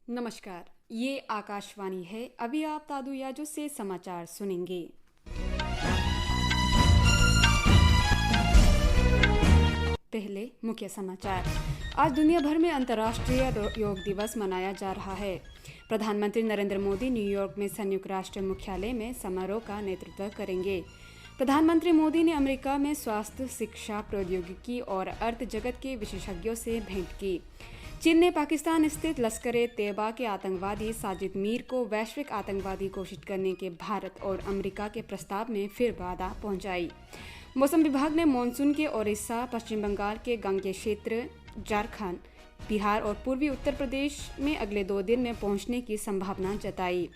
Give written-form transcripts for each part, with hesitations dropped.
नमस्कार, ये आकाशवाणी है। अभी आप तादु याजो से समाचार सुनेंगे। पहले मुख्य समाचार। आज दुनिया भर में अंतर्राष्ट्रीय योग दिवस मनाया जा रहा है। प्रधानमंत्री नरेंद्र मोदी न्यूयॉर्क में संयुक्त राष्ट्र मुख्यालय में समारोह का नेतृत्व करेंगे। प्रधानमंत्री मोदी ने अमेरिका में स्वास्थ्य, शिक्षा, प्रौद्योगिकी और अर्थ जगत के विशेषज्ञों से भेंट की। चीन ने पाकिस्तान स्थित लश्कर-ए-तैयबा के आतंकवादी साजिद मीर को वैश्विक आतंकवादी घोषित करने के भारत और अमेरिका के प्रस्ताव में फिर बाधा पहुंचाई। मौसम विभाग ने मानसून के ओडिशा, पश्चिम बंगाल के गंगे क्षेत्र, झारखंड, बिहार और पूर्वी उत्तर प्रदेश में अगले 2 दिन में पहुंचने की संभावना जताई।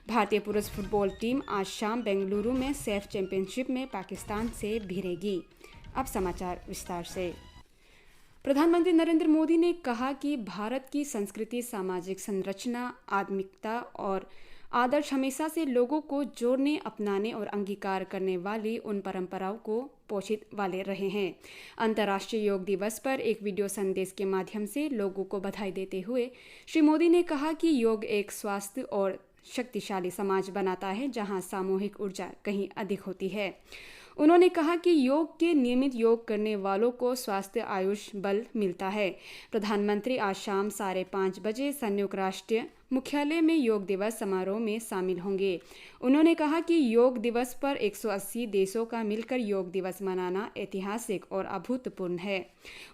भारतीय पुरुष फुटबॉल टीम आज शाम बेंगलुरु में सैफ चैंपियनशिप में पाकिस्तान से भिड़ेगी। अब समाचार विस्तार से। प्रधानमंत्री नरेंद्र मोदी ने कहा कि भारत की संस्कृति, सामाजिक संरचना, आध्यात्मिकता और आदर्श हमेशा से लोगों को जोड़ने, अपनाने और अंगीकार करने वाली उन परंपराओं को पोषित वाले रहे हैं। अंतर्राष्ट्रीय योग दिवस पर एक वीडियो संदेश के माध्यम से लोगों को बधाई देते हुए श्री मोदी ने कहा कि योग एक स्वस्थ और शक्तिशाली समाज बनाता है, जहां सामूहिक ऊर्जा कहीं अधिक होती है। उन्होंने कहा कि योग के नियमित योग करने वालों को स्वास्थ्य, आयुष, बल मिलता है। प्रधानमंत्री आज शाम 5:30 बजे संयुक्त राष्ट्र मुख्यालय में योग दिवस समारोह में शामिल होंगे। उन्होंने कहा कि योग दिवस पर 180 देशों का मिलकर योग दिवस मनाना ऐतिहासिक और अभूतपूर्व है।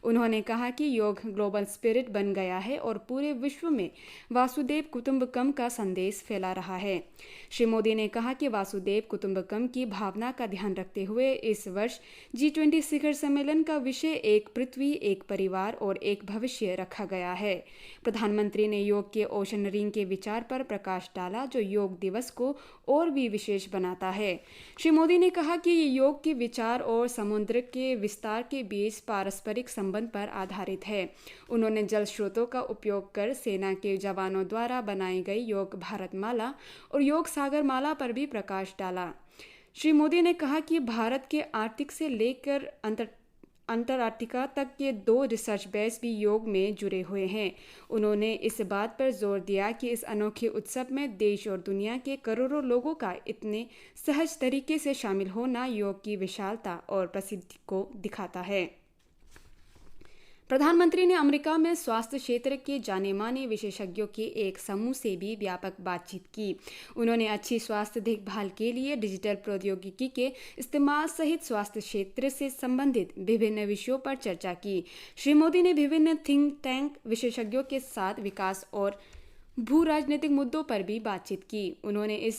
उन्होंने कहा कि योग ग्लोबल स्पिरिट बन गया है और पूरे विश्व में वासुदेव कुटुंबकम का संदेश फैला रहा है। श्री मोदी ने कहा कि वासुदेव कुटुंबकम की भावना का ध्यान रखते हुए इस वर्ष G20 शिखर सम्मेलन का विषय एक पृथ्वी, एक परिवार और एक भविष्य रखा गया है। प्रधानमंत्री ने योग के ओशन रिंग के विचार पर प्रकाश डाला, जो योग दिवस को और भी विशेष बनाता है। श्री मोदी ने कहा कि योग के विचार और समुद्र के विस्तार के बीच पारस्परिक संबंध पर आधारित है। उन्होंने जल स्रोतों का उपयोग कर सेना के जवानों द्वारा बनाई गई योग भारतमाला और योग सागरमाला पर भी प्रकाश डाला। श्री मोदी ने कहा कि भारत के आर्कटिक से लेकर अंटार्कटिका तक के 2 रिसर्च बेस भी योग में जुड़े हुए हैं। उन्होंने इस बात पर जोर दिया कि इस अनोखे उत्सव में देश और दुनिया के करोड़ों लोगों का इतने सहज तरीके से शामिल होना योग की विशालता और प्रसिद्धि को दिखाता है। प्रधानमंत्री ने अमेरिका में स्वास्थ्य क्षेत्र के जाने-माने विशेषज्ञों के एक समूह से भी व्यापक बातचीत की। उन्होंने अच्छी स्वास्थ्य देखभाल के लिए डिजिटल प्रौद्योगिकी के इस्तेमाल सहित स्वास्थ्य क्षेत्र से संबंधित विभिन्न विषयों पर चर्चा की। श्री मोदी ने विभिन्न थिंक टैंक विशेषज्ञों के साथ विकास और भू राजनीतिक मुद्दों पर भी बातचीत की। उन्होंने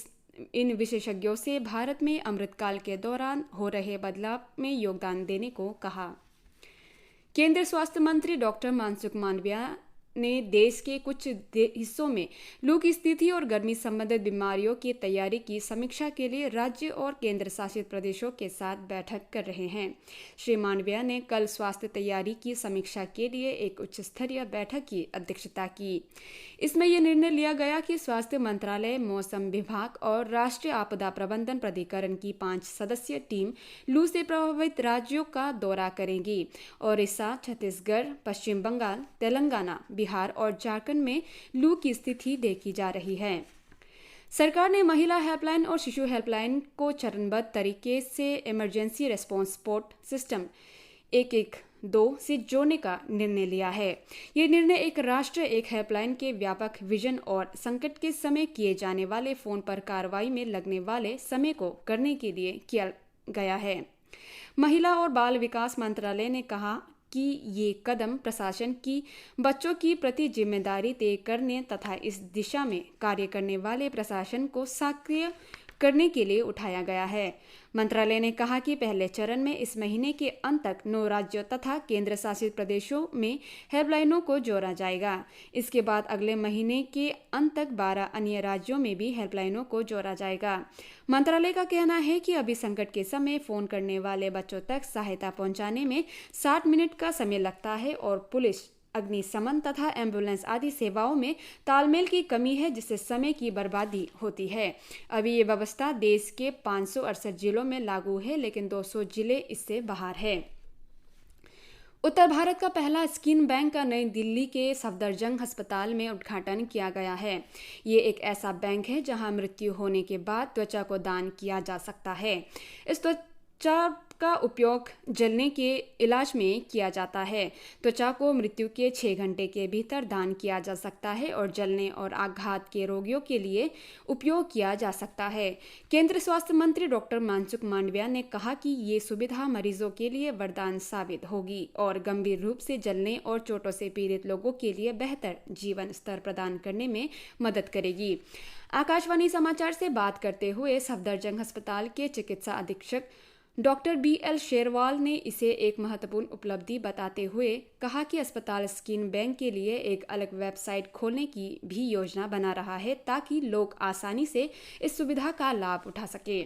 इन विशेषज्ञों से भारत में अमृतकाल के दौरान हो रहे बदलाव में योगदान देने को कहा। केंद्रीय स्वास्थ्य मंत्री डॉक्टर मनसुख मांडविया ने देश के कुछ हिस्सों में लू की स्थिति और गर्मी संबंधित बीमारियों की तैयारी की समीक्षा के लिए राज्य और केंद्र शासित प्रदेशों के साथ बैठक कर रहे हैं। श्री मांडविया ने कल स्वास्थ्य तैयारी की समीक्षा के लिए एक उच्च स्तरीय बैठक की अध्यक्षता की। इसमें यह निर्णय लिया गया कि स्वास्थ्य मंत्रालय, मौसम विभाग और राष्ट्रीय आपदा प्रबंधन प्राधिकरण की 5 सदस्यीय टीम लू से प्रभावित राज्यों का दौरा करेगी। ओडिशा, छत्तीसगढ़, पश्चिम बंगाल, तेलंगाना, बिहार और झारखंड में लू की स्थिति देखी जा रही है। सरकार ने महिला हेल्पलाइन और शिशु हेल्पलाइन को चरणबद्ध तरीके से इमरजेंसी रेस्पॉन्स सपोर्ट सिस्टम 112 से जोड़ने का निर्णय लिया है। ये निर्णय एक राष्ट्र, एक हेल्पलाइन के व्यापक विजन और संकट के समय किए जाने वाले फोन पर कार्रवाई में लगने वाले समय को करने के लिए किया गया है। महिला और बाल विकास मंत्रालय ने कहा कि ये कदम प्रशासन की बच्चों की प्रति जिम्मेदारी तय करने तथा इस दिशा में कार्य करने वाले प्रशासन को सक्रिय करने के लिए उठाया गया है। मंत्रालय ने कहा कि पहले चरण में इस महीने के अंत तक 9 राज्यों तथा केंद्र शासित प्रदेशों में हेल्पलाइनों को जोड़ा जाएगा। इसके बाद अगले महीने के अंत तक 12 अन्य राज्यों में भी हेल्पलाइनों को जोड़ा जाएगा। मंत्रालय का कहना है कि अभी संकट के समय फोन करने वाले बच्चों तक सहायता पहुंचाने में 60 मिनट का समय लगता है और पुलिस, अग्निशमन तथा एम्बुलेंस आदि सेवाओं में तालमेल की कमी है, जिससे समय की बर्बादी होती है। अभी ये व्यवस्था देश के 568 जिलों में लागू है, लेकिन 200 जिले इससे बाहर है। उत्तर भारत का पहला स्किन बैंक का नई दिल्ली के सफदरजंग अस्पताल में उद्घाटन किया गया है। ये एक ऐसा बैंक है जहां मृत्यु होने के बाद त्वचा को दान किया जा सकता है। इस त्वचा का उपयोग जलने के इलाज में किया जाता है। त्वचा को मृत्यु के 6 घंटे के भीतर दान किया जा सकता है और जलने और आघात के रोगियों के लिए उपयोग किया जा सकता है। केंद्रीय स्वास्थ्य मंत्री डॉक्टर मनसुख मांडविया ने कहा कि ये सुविधा मरीजों के लिए वरदान साबित होगी और गंभीर रूप से जलने और चोटों से पीड़ित लोगों के लिए बेहतर जीवन स्तर प्रदान करने में मदद करेगी। आकाशवाणी समाचार से बात करते हुए सफदरजंग अस्पताल के चिकित्सा अधीक्षक डॉक्टर BL शेरवाल ने इसे एक महत्वपूर्ण उपलब्धि बताते हुए कहा कि अस्पताल स्किन बैंक के लिए एक अलग वेबसाइट खोलने की भी योजना बना रहा है ताकि लोग आसानी से इस सुविधा का लाभ उठा सके।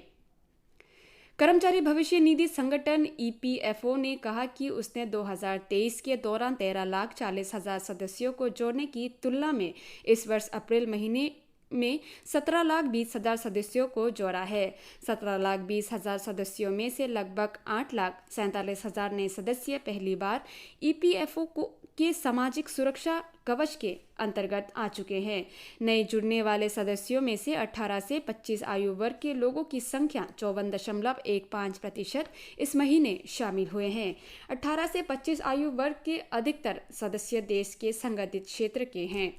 कर्मचारी भविष्य निधि संगठन EPFO ने कहा कि उसने 2023 के दौरान 13,40,000 सदस्यों को जोड़ने की तुलना में इस वर्ष अप्रैल महीने में 17,20,000 सदस्यों को जोड़ा है। 17,20,000 सदस्यों में से लगभग 8,47,000 नए सदस्य पहली बार EPFO के सामाजिक सुरक्षा कवच के अंतर्गत आ चुके हैं। नए जुड़ने वाले सदस्यों में से 18 से 25 आयु वर्ग के लोगों की संख्या 54.15% इस महीने शामिल हुए हैं। 18 से 25 आयु वर्ग के अधिकतर सदस्य देश के संगठित क्षेत्र के हैं।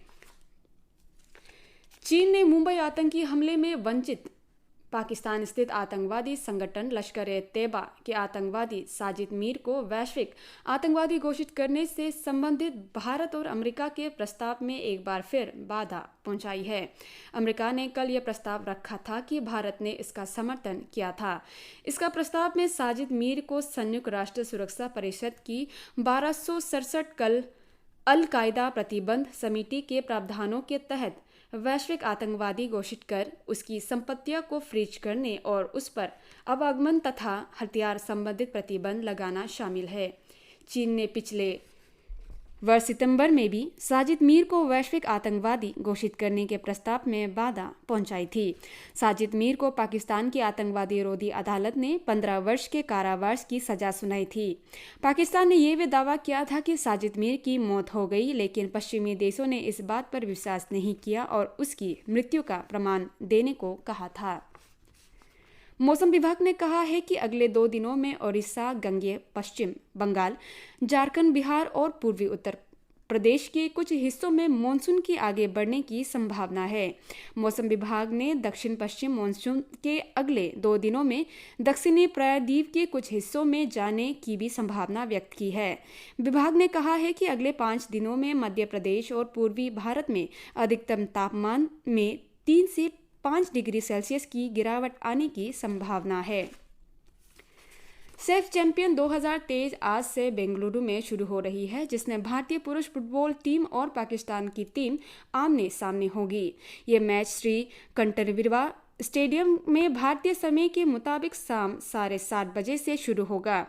चीन ने मुंबई आतंकी हमले में वंचित पाकिस्तान स्थित आतंकवादी संगठन लश्कर-ए-तैयबा के आतंकवादी साजिद मीर को वैश्विक आतंकवादी घोषित करने से संबंधित भारत और अमेरिका के प्रस्ताव में एक बार फिर बाधा पहुंचाई है। अमेरिका ने कल यह प्रस्ताव रखा था कि भारत ने इसका समर्थन किया था। इसका प्रस्ताव में साजिद मीर को संयुक्त राष्ट्र सुरक्षा परिषद की 1267 कल अल-कायदा प्रतिबंध समिति के प्रावधानों के तहत वैश्विक आतंकवादी घोषित कर उसकी संपत्तियों को फ्रीज करने और उस पर आवागमन तथा हथियार संबंधित प्रतिबंध लगाना शामिल है। चीन ने पिछले वर्ष सितंबर में भी साजिद मीर को वैश्विक आतंकवादी घोषित करने के प्रस्ताव में बाधा पहुंचाई थी। साजिद मीर को पाकिस्तान की आतंकवादी विरोधी अदालत ने 15 वर्ष के कारावास की सजा सुनाई थी। पाकिस्तान ने यह भी दावा किया था कि साजिद मीर की मौत हो गई, लेकिन पश्चिमी देशों ने इस बात पर विश्वास नहीं किया और उसकी मृत्यु का प्रमाण देने को कहा था। मौसम विभाग ने कहा है कि अगले 2 दिनों में ओडिशा, गंगेय पश्चिम बंगाल, झारखंड, बिहार और पूर्वी उत्तर प्रदेश के कुछ हिस्सों में मानसून की आगे बढ़ने की संभावना है। मौसम विभाग ने दक्षिण पश्चिम मानसून के अगले 2 दिनों में दक्षिणी प्रायद्वीप के कुछ हिस्सों में जाने की भी संभावना व्यक्त की है। विभाग ने कहा है कि अगले 5 दिनों में मध्य प्रदेश और पूर्वी भारत में अधिकतम तापमान में 3 से 5 डिग्री सेल्सियस की गिरावट आने की संभावना है। सेफ चैंपियन 2023 आज से बेंगलुरु में शुरू हो रही है, जिसमें भारतीय पुरुष फुटबॉल टीम और पाकिस्तान की टीम आमने सामने होगी। ये मैच श्री कंठरविरवा स्टेडियम में भारतीय समय के मुताबिक शाम 7:30 बजे से शुरू होगा।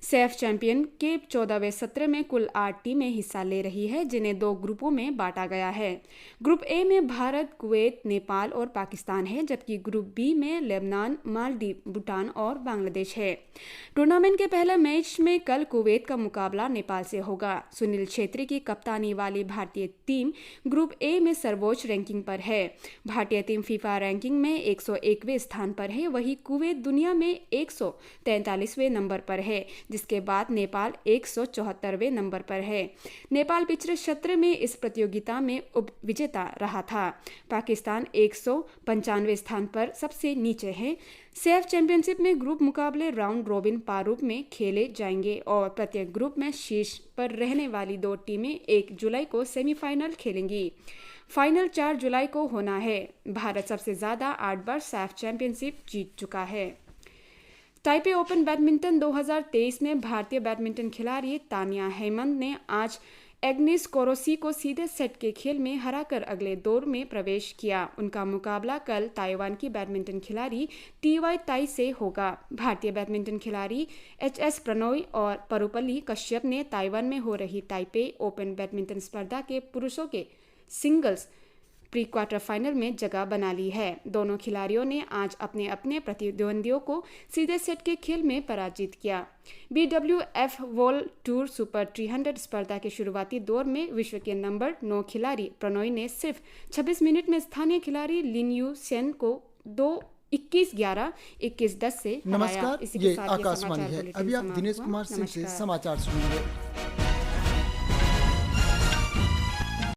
सेफ चैंपियन के 14वें सत्र में कुल 8 टीमें हिस्सा ले रही है, जिन्हें 2 ग्रुपों में बांटा गया है। ग्रुप ए में भारत, कुवैत, नेपाल और पाकिस्तान है, जबकि ग्रुप बी में लेबनान, मालदीव, भूटान और बांग्लादेश है। टूर्नामेंट के पहले मैच में कल कुवैत का मुकाबला नेपाल से होगा। सुनील छेत्री की कप्तानी वाली भारतीय टीम ग्रुप ए में सर्वोच्च रैंकिंग पर है। भारतीय टीम फीफा रैंकिंग में 101वें स्थान पर है, वहीं कुवैत दुनिया में 143वें नंबर पर है, जिसके बाद नेपाल 174वें नंबर पर है। नेपाल पिछले सत्र में इस प्रतियोगिता में उप विजेता रहा था। पाकिस्तान 195वें स्थान पर सबसे नीचे है। सेफ चैंपियनशिप में ग्रुप मुकाबले राउंड रॉबिन प्रारूप में खेले जाएंगे और प्रत्येक ग्रुप में शीर्ष पर रहने वाली 2 टीमें 1 जुलाई को सेमीफाइनल खेलेंगी। फाइनल 4 जुलाई को होना है। भारत सबसे ज्यादा 8 बार सेफ चैंपियनशिप जीत चुका है। ताइपे ओपन बैडमिंटन 2023 में भारतीय बैडमिंटन खिलाड़ी तानिया हेमंत ने आज एग्नेस कोरोसी को सीधे सेट के खेल में हराकर अगले दौर में प्रवेश किया। उनका मुकाबला कल ताइवान की बैडमिंटन खिलाड़ी TY ताई से होगा। भारतीय बैडमिंटन खिलाड़ी HS प्रणोय और परुपल्ली कश्यप ने ताइवान में हो रही ताइपे ओपन बैडमिंटन स्पर्धा के पुरुषों के सिंगल्स प्री क्वार्टर फाइनल में जगह बना ली है। दोनों खिलाड़ियों ने आज अपने अपने प्रतिद्वंदियों को सीधे सेट के खेल में पराजित किया। BWF वर्ल्ड टूर सुपर 300 स्पर्धा के शुरुआती दौर में विश्व के नंबर 9 खिलाड़ी प्रणोय ने सिर्फ 26 मिनट में स्थानीय खिलाड़ी लिन यू सेन को 21-11, 21-10 से हराया। नमस्कार, ये आकाशवाणी है। अभी आप दिनेश कुमार सिंह से समाचार सुनिए।